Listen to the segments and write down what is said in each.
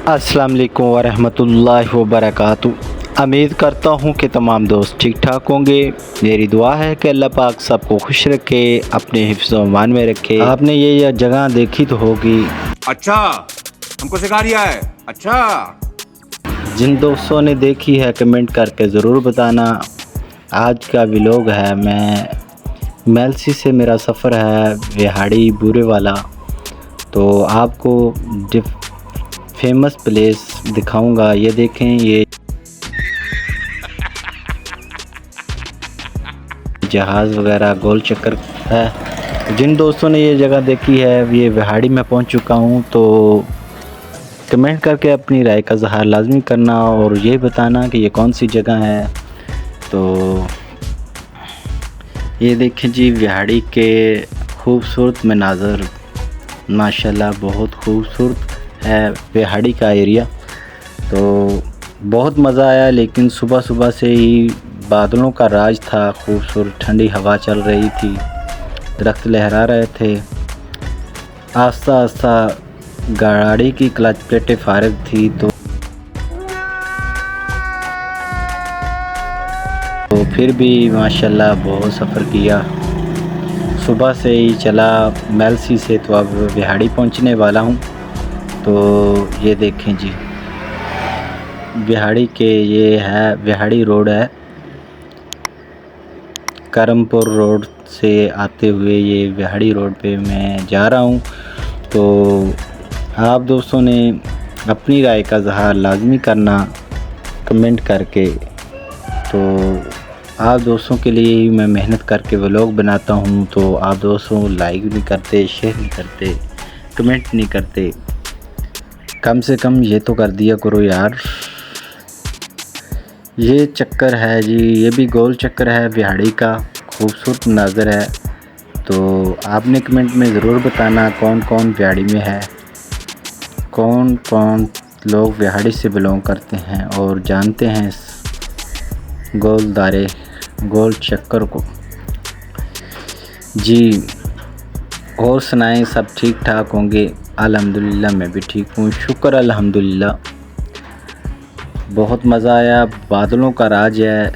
अस्सलाम वालेकुम वरहमतुल्लाहि वबरकातुहू। उम्मीद करता हूँ कि तमाम दोस्त ठीक ठाक होंगे। मेरी दुआ है कि अल्लाह पाक सबको खुश रखे, अपने हिफ्ज़ व अमान में रखे। आपने ये जगह देखी तो होगी। अच्छा, हमको सिखा रिया है। अच्छा, जिन दोस्तों ने देखी है कमेंट करके ज़रूर बताना। आज का व्लॉग है, मैं मेलसी से मेरा सफ़र है विहाड़ी बूरे वाला, तो आपको फेमस प्लेस दिखाऊंगा। ये देखें, ये जहाज़ वगैरह गोल चक्कर है। जिन दोस्तों ने ये जगह देखी है, ये विहाड़ी में पहुंच चुका हूं, तो कमेंट करके अपनी राय का इज़हार लाजमी करना और ये बताना कि ये कौन सी जगह है। तो ये देखें जी, विहाड़ी के खूबसूरत मनाज़र, माशाल्लाह बहुत खूबसूरत है विहाड़ी का एरिया। तो बहुत मज़ा आया, लेकिन सुबह सुबह से ही बादलों का राज था। खूबसूरत ठंडी हवा चल रही थी, दरख्त लहरा रहे थे। आस्ता आस्ता गाड़ी की क्लच प्लेटें फारिग थी, तो फिर भी माशाल्लाह बहुत सफ़र किया। सुबह से ही चला मेलसी से, तो अब विहाड़ी पहुंचने वाला हूं। तो ये देखें जी, विहाड़ी के ये है, विहाड़ी रोड है। करमपुर रोड से आते हुए ये विहाड़ी रोड पे मैं जा रहा हूँ। तो आप दोस्तों ने अपनी राय का इज़हार लाजमी करना कमेंट करके। तो आप दोस्तों के लिए ही मैं मेहनत करके व्लॉग बनाता हूँ, तो आप दोस्तों लाइक नहीं करते, शेयर नहीं करते, कमेंट नहीं करते। कम से कम ये तो कर दिया करो यार। ये चक्कर है जी, ये भी गोल चक्कर है विहाड़ी का, खूबसूरत मंज़र है। तो आपने कमेंट में ज़रूर बताना कौन कौन विहाड़ी में है, कौन कौन लोग विहाड़ी से बिलोंग करते हैं और जानते हैं इस गोल दायरे, गोल चक्कर को जी। और सुनाएं, सब ठीक ठाक होंगे? अल्हम्दुलिल्लाह मैं भी ठीक हूँ, शुक्र अल्हम्दुलिल्लाह। बहुत मज़ा आया, बादलों का राज है,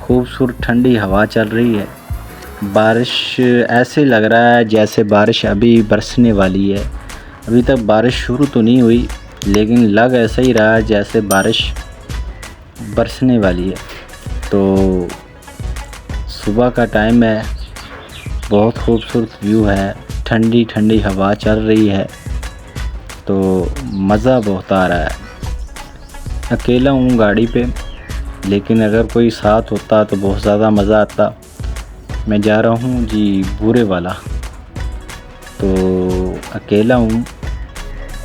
खूबसूरत ठंडी हवा चल रही है। बारिश ऐसे लग रहा है जैसे बारिश अभी बरसने वाली है। अभी तक बारिश शुरू तो नहीं हुई, लेकिन लग ऐसा ही रहा है जैसे बारिश बरसने वाली है। तो सुबह का टाइम है, बहुत खूबसूरत व्यू है, ठंडी ठंडी हवा चल रही है, तो मज़ा बहुत आ रहा है। अकेला हूँ गाड़ी पे, लेकिन अगर कोई साथ होता तो बहुत ज़्यादा मज़ा आता। मैं जा रहा हूँ जी बूरे वाला, तो अकेला हूँ,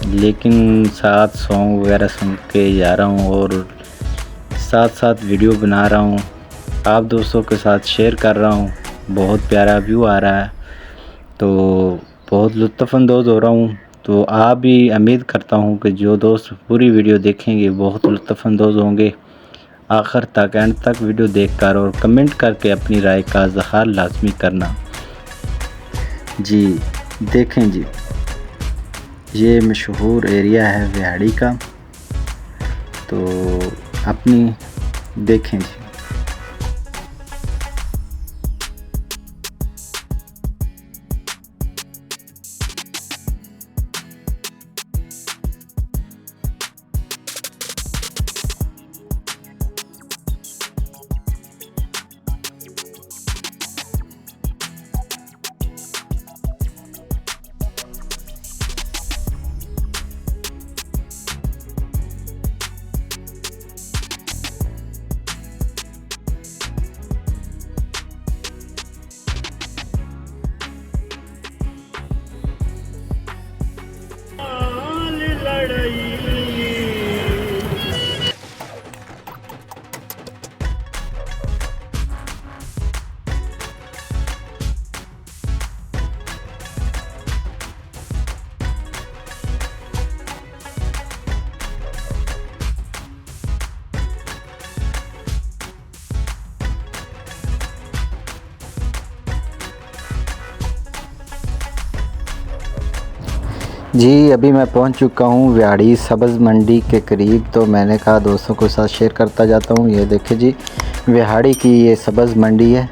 लेकिन साथ सॉन्ग वगैरह सुन के जा रहा हूँ और साथ साथ वीडियो बना रहा हूँ, आप दोस्तों के साथ शेयर कर रहा हूँ। बहुत प्यारा व्यू आ रहा है, तो बहुत लुत्फ़अंदोज़ हो रहा हूँ। तो आप भी, उम्मीद करता हूँ कि जो दोस्त पूरी वीडियो देखेंगे बहुत लुत्फ़अंदोज़ होंगे। आखिर तक, एंड तक वीडियो देखकर और कमेंट करके अपनी राय का इज़हार लाजमी करना जी। देखें जी, ये मशहूर एरिया है विहाड़ी का। तो अपनी देखें जी। जी अभी मैं पहुंच चुका हूं व्याड़ी सब्ज़ मंडी के करीब। तो मैंने कहा दोस्तों के साथ शेयर करता जाता हूं। ये देखिए जी, व्याड़ी की ये सब्ज़ मंडी है।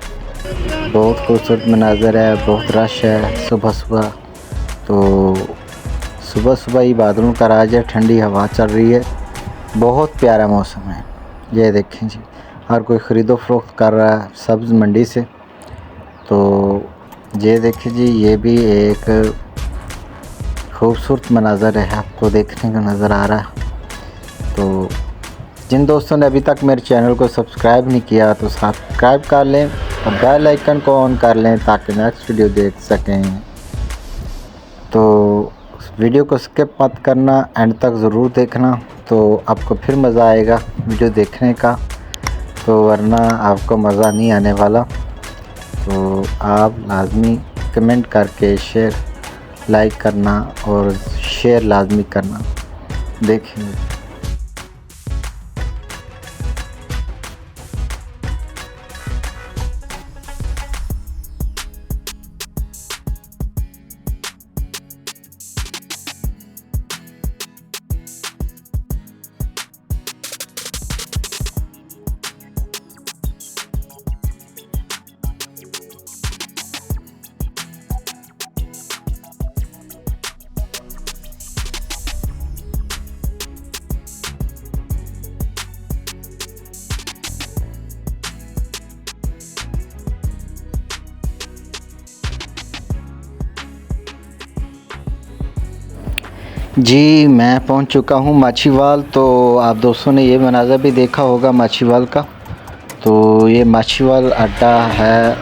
बहुत खूबसूरत मनाज़र है, बहुत रश है सुबह सुबह। तो सुबह सुबह ही बादलों का राज है, ठंडी हवा चल रही है, बहुत प्यारा मौसम है। ये देखें जी, हर कोई ख़रीदो फरोख्त कर रहा है सब्ज़ मंडी से। तो ये देखिए जी, ये भी एक खूबसूरत मनाज़र है, आपको देखने का नज़र आ रहा है। तो जिन दोस्तों ने अभी तक मेरे चैनल को सब्सक्राइब नहीं किया तो सब्सक्राइब कर लें और बेल आइकन को ऑन कर लें ताकि नेक्स्ट वीडियो देख सकें। तो वीडियो को स्किप मत करना, एंड तक ज़रूर देखना, तो आपको फिर मज़ा आएगा वीडियो देखने का, तो वरना आपको मज़ा नहीं आने वाला। तो आप लाजमी कमेंट करके शेयर लाइक करना और शेयर लाजमी करना। देखिए जी, मैं पहुंच चुका हूं माछीवाल। तो आप दोस्तों ने ये मनाज़र भी देखा होगा माछीवाल का। तो ये माछीवाल अड्डा है,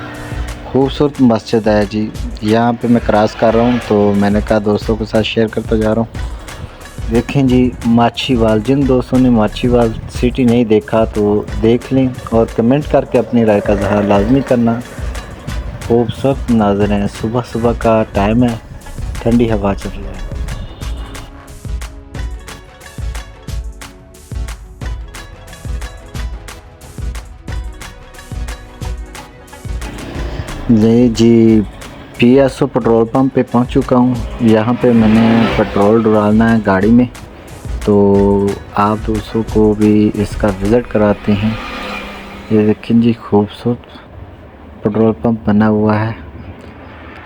खूबसूरत मस्जिद है जी। यहाँ पे मैं क्रॉस कर रहा हूँ, तो मैंने कहा दोस्तों के साथ शेयर करता जा रहा हूँ। देखें जी माछीवाल, जिन दोस्तों ने माछीवाल सिटी नहीं देखा तो देख लें और कमेंट करके अपनी राय का इज़हार लाजमी करना। खूबसूरत मनाज़र हैं, सुबह सुबह का टाइम है, ठंडी हवा चल रही है। जी PSO पेट्रोल पंप पे पहुंच चुका हूं। यहाँ पे मैंने पेट्रोल डालना है गाड़ी में, तो आप दोस्तों को भी इसका विज़िट कराते हैं। ये देखें जी, खूबसूरत पेट्रोल पंप बना हुआ है।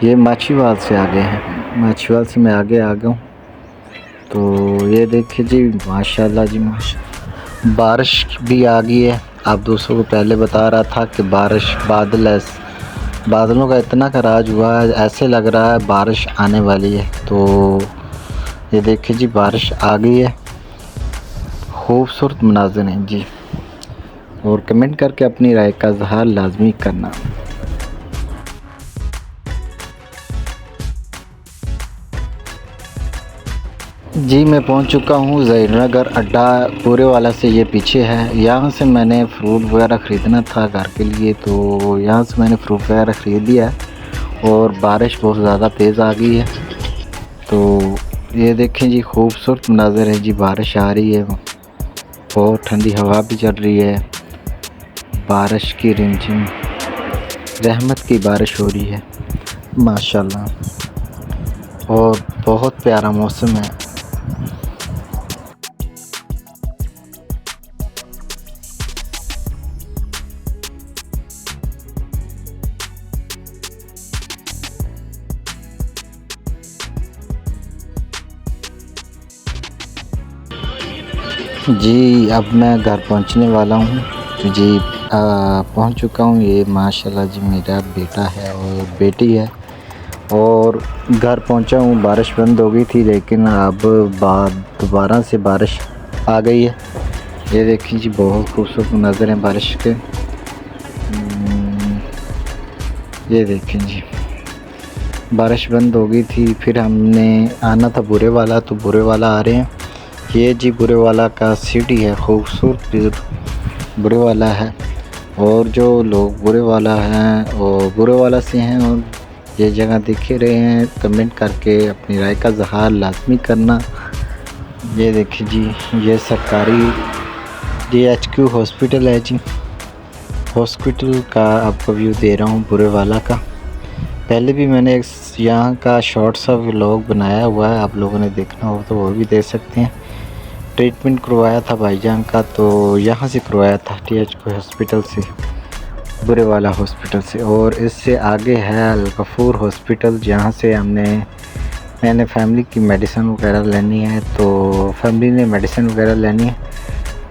ये माछीवाल से आगे है, माछीवाल से मैं आगे आ गया हूँ। तो ये देखिए जी, माशाल्लाह जी माशाल्लाह, बारिश भी आ गई है। आप दोस्तों को पहले बता रहा था कि बारिश बादलों का इतना का राज हुआ है, ऐसे लग रहा है बारिश आने वाली है। तो ये देखिए जी, बारिश आ गई है, खूबसूरत मनाज़िर हैं जी। और कमेंट करके अपनी राय का इज़हार लाजमी करना। जी मैं पहुंच चुका हूं ज़हीरनगर अड्डा, पूरे वाला से ये पीछे है। यहाँ से मैंने फ्रूट वगैरह ख़रीदना था घर के लिए, तो यहाँ से मैंने फ्रूट वगैरह ख़रीद लिया है। और बारिश बहुत ज़्यादा तेज़ आ गई है। तो ये देखें जी, खूबसूरत मनाज़र है जी, बारिश आ रही है, बहुत ठंडी हवा भी चल रही है, बारिश की रिमझिम रहमत की बारिश हो रही है माशाल्लाह, और बहुत प्यारा मौसम है। जी, अब मैं घर पहुंचने वाला हूं जी। पहुंच चुका हूं। ये माशाल्लाह जी मेरा बेटा है और बेटी है और घर पहुंचा हूं। बारिश बंद हो गई थी लेकिन अब दोबारा से बारिश आ गई है। ये देखिए जी बहुत खूबसूरत मंज़र हैं बारिश के। ये देखें जी बारिश बंद हो गई थी, फिर हमने आना था बुरे वाला, तो बुरे वाला आ रहे हैं। ये जी बुरे वाला का सिटी है, खूबसूरत बुरे वाला है। और जो लोग बुरे वाला हैं और बुरे वाला से हैं और ये जगह देख रहे हैं, कमेंट करके अपनी राय का इज़हार लाजमी करना। ये देखिए जी ये सरकारी DHQ हॉस्पिटल है जी। हॉस्पिटल का आपको व्यू दे रहा हूँ बुरे वाला का। पहले भी मैंने यहाँ का शॉर्ट सा व्लॉग बनाया हुआ है, आप लोगों ने देखना हो तो वो भी देख सकते हैं। ट्रीटमेंट करवाया था भाईजान का, तो यहाँ से करवाया था DHQ हॉस्पिटल से, बुरे वाला हॉस्पिटल से। और इससे आगे है अल गफूर हॉस्पिटल, जहाँ से मैंने फैमिली की मेडिसिन वगैरह लेनी है, तो फैमिली ने मेडिसिन वगैरह लेनी है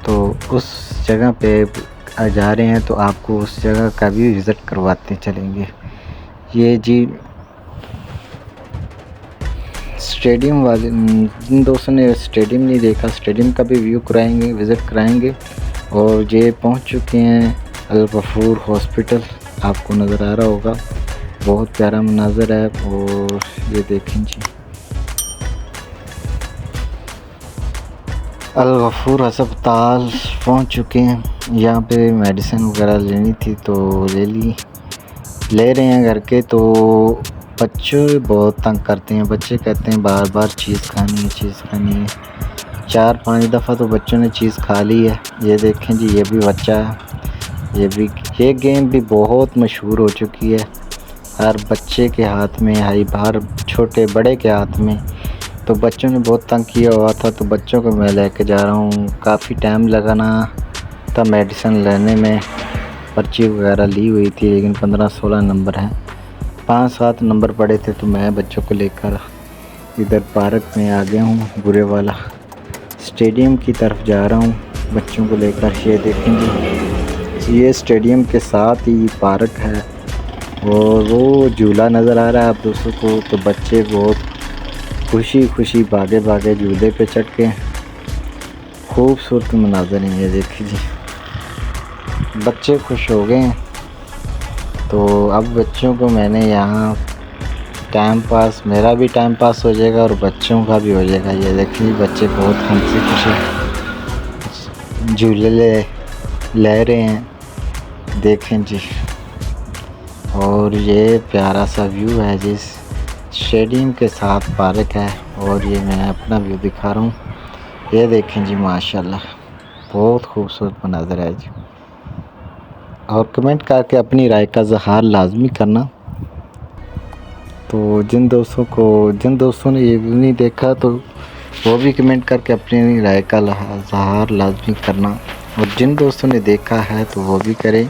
तो उस जगह पे जा रहे हैं, तो आपको उस जगह का भी विज़िट करवाते चलेंगे। ये जी स्टेडियम वाले, जिन दोस्तों ने स्टेडियम नहीं देखा, स्टेडियम का भी व्यू कराएंगे, विज़िट कराएंगे। और ये पहुंच चुके हैं अल गफूर हॉस्पिटल, आपको नज़र आ रहा होगा, बहुत प्यारा मनाज़र है। और ये देखें जी अल गफूर अस्पताल पहुंच चुके हैं। यहाँ पे मेडिसिन वगैरह लेनी थी तो ले रहे हैं घर के। तो बच्चे बहुत तंग करते हैं, बच्चे कहते हैं बार बार चीज़ खानी है। 4-5 दफ़ा तो बच्चों ने चीज़ खा ली है। ये देखें जी ये भी बच्चा है, ये गेम भी बहुत मशहूर हो चुकी है, हर बच्चे के हाथ में, हर छोटे बड़े के हाथ में। तो बच्चों ने बहुत तंग किया हुआ था, तो बच्चों को मैं लेके जा रहा हूँ। काफ़ी टाइम लगाना था मेडिसिन लेने में, पर्ची वगैरह ली हुई थी, लेकिन 15-16 नंबर हैं, 5-7 नंबर पड़े थे। तो मैं बच्चों को लेकर इधर पार्क में आ गया हूँ, बुरे वाला स्टेडियम की तरफ जा रहा हूँ बच्चों को लेकर। ये देखेंगे ये स्टेडियम के साथ ही पार्क है और वो झूला नज़र आ रहा है आप दोस्तों को। तो बच्चे बहुत खुशी भागे झूले पे चढ़ के, खूबसूरत मनाज़र हैं। ये देखिए जी बच्चे खुश हो गए हैं। तो अब बच्चों को मैंने यहाँ टाइम पास, मेरा भी टाइम पास हो जाएगा और बच्चों का भी हो जाएगा। ये देखिए बच्चे बहुत हंसी खुशी झूले ले रहे हैं, देखें जी। और ये प्यारा सा व्यू है जिस स्टेडियम के साथ पार्क है, और ये मैं अपना व्यू दिखा रहा हूँ। ये देखें जी माशाल्लाह बहुत खूबसूरत मंज़र है जी। और कमेंट करके अपनी राय का इज़हार लाजमी करना। तो जिन दोस्तों ने ये व्यू नहीं देखा तो वो भी कमेंट करके अपनी राय का इज़हार लाजमी करना। और जिन दोस्तों ने देखा है तो वो भी करें।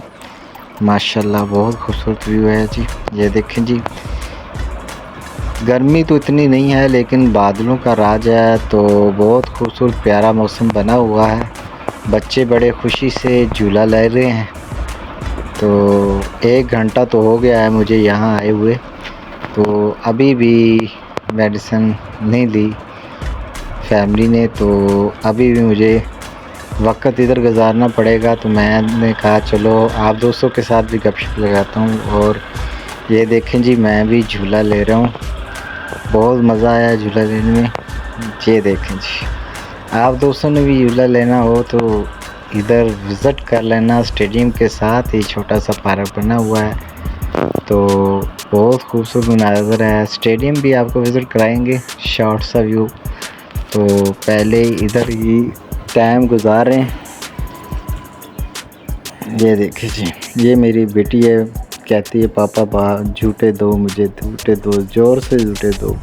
माशाल्लाह बहुत खूबसूरत व्यू है जी। ये देखें जी गर्मी तो इतनी नहीं है लेकिन बादलों का राज है, तो बहुत खूबसूरत प्यारा मौसम बना हुआ है। बच्चे बड़े खुशी से झूला ले रहे हैं। तो 1 घंटा तो हो गया है मुझे यहाँ आए हुए, तो अभी भी मेडिसिन नहीं ली फैमिली ने, तो अभी भी मुझे वक्त इधर गुजारना पड़ेगा। तो मैंने कहा चलो आप दोस्तों के साथ भी गपशप लगाता हूँ। और ये देखें जी मैं भी झूला ले रहा हूँ, बहुत मज़ा आया झूला लेने में। ये देखें जी आप दोस्तों ने भी झूला लेना हो तो इधर विज़िट कर लेना। स्टेडियम के साथ ही छोटा सा पार्क बना हुआ है, तो बहुत खूबसूरत मंज़र है। स्टेडियम भी आपको विज़िट कराएंगे, शॉर्ट सा व्यू। तो पहले इधर ही टाइम गुजार रहे हैं। ये देखिए जी ये मेरी बेटी है, कहती है पापा झूठे दो मुझे, झूठे दो, ज़ोर से झूठे दो।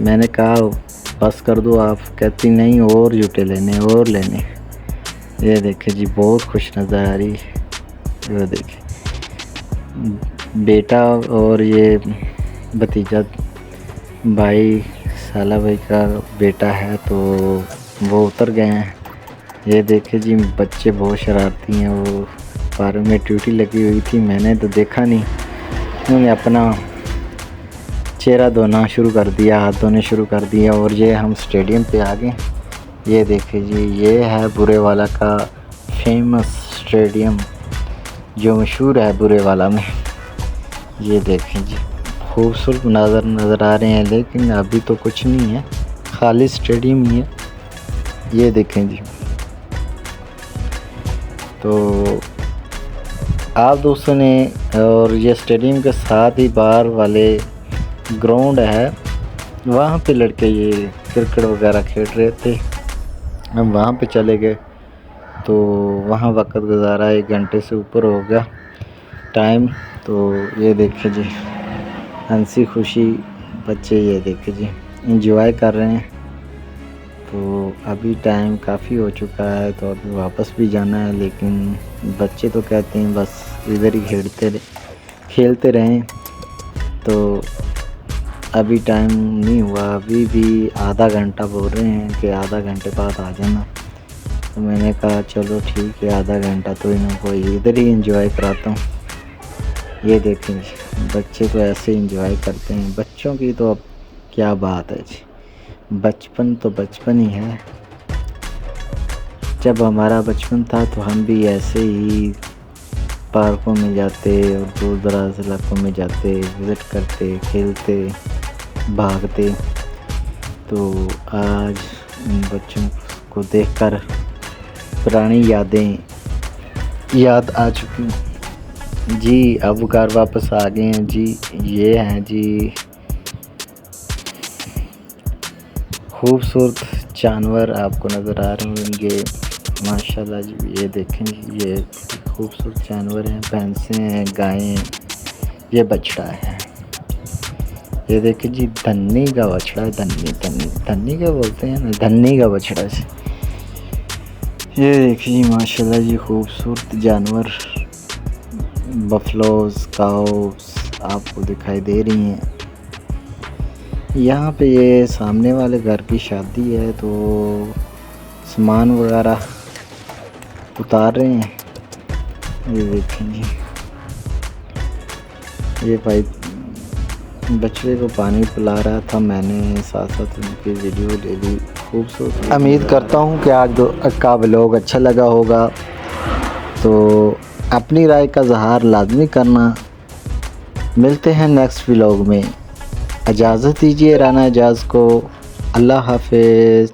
मैंने कहा बस कर दो आप, कहती नहीं और झूठे लेने और लेने। ये देखिए जी बहुत खुश नज़र आ रही है। ये देखिए बेटा और ये भतीजा भाई, साला भाई का बेटा है, तो वो उतर गए हैं ये देखे जी बच्चे बहुत शरारती हैं। वो पार्क में ड्यूटी लगी हुई थी, मैंने तो देखा नहीं, उन्होंने अपना चेहरा धोना शुरू कर दिया, हाथ धोने शुरू कर दिया। और ये हम स्टेडियम पे आ गए। ये देखिए जी, ये है बुरेवाला का फेमस स्टेडियम जो मशहूर है बुरेवाला में। ये देखें जी, खूबसूरत नज़र आ रहे हैं, लेकिन अभी तो कुछ नहीं है, खाली स्टेडियम ही है। ये देखें जी, तो आप दोस्तों ने, और ये स्टेडियम के साथ ही बाहर वाले ग्राउंड है, वहाँ पे लड़के ये क्रिकेट वगैरह खेल रहे थे। हम वहाँ पे चले गए तो वहाँ वक्त गुजारा, 1 घंटे से ऊपर हो गया टाइम। तो ये देखिए जी, हंसी खुशी बच्चे ये देखिए जी एंजॉय कर रहे हैं। तो अभी टाइम काफ़ी हो चुका है, तो अभी वापस भी जाना है, लेकिन बच्चे तो कहते हैं बस इधर ही खेलते रहें। तो अभी टाइम नहीं हुआ, अभी भी आधा घंटा बोल रहे हैं कि आधा घंटे बाद आ जाना। तो मैंने कहा चलो ठीक है, आधा घंटा तो इनको इधर ही एंजॉय कराता हूँ। ये देखें बच्चे तो ऐसे एंजॉय करते हैं, बच्चों की तो अब क्या बात है जी, बचपन तो बचपन ही है। जब हमारा बचपन था तो हम भी ऐसे ही पार्कों में जाते और दूर दराज इलाकों में जाते, विज़िट करते, खेलते, भागते। तो आज इन बच्चों को देखकर पुरानी यादें याद आ चुकी जी। अब घर वापस आ गए हैं जी। ये हैं जी खूबसूरत जानवर आपको नज़र आ रहे होंगे, माशाल्लाह जी। ये देखें जी, ये खूबसूरत जानवर हैं, भैंसें हैं, गायें हैं, ये बछड़ा है। ये देखिए जी, धन्नी का बछड़ा है, धन्नी क्या बोलते हैं ना, धन्नी का बछड़ा है। ये देखिए जी, माशाल्लाह जी, खूबसूरत जानवर, बफलोज़, काउस आपको दिखाई दे रही हैं। यहाँ पे ये सामने वाले घर की शादी है, तो सामान वगैरह उतार रहे हैं। ये देखें जी, ये भाई बछड़े को पानी पिला रहा था, मैंने साथ साथ उनकी वीडियो ले ली। खूबसूरत। उम्मीद करता हूँ कि आज का व्लॉग अच्छा लगा होगा, तो अपनी राय का इज़हार लाजमी करना। मिलते हैं नेक्स्ट व्लॉग में। इजाज़त दीजिए राना एजाज़ को। अल्लाह हाफ़िज़।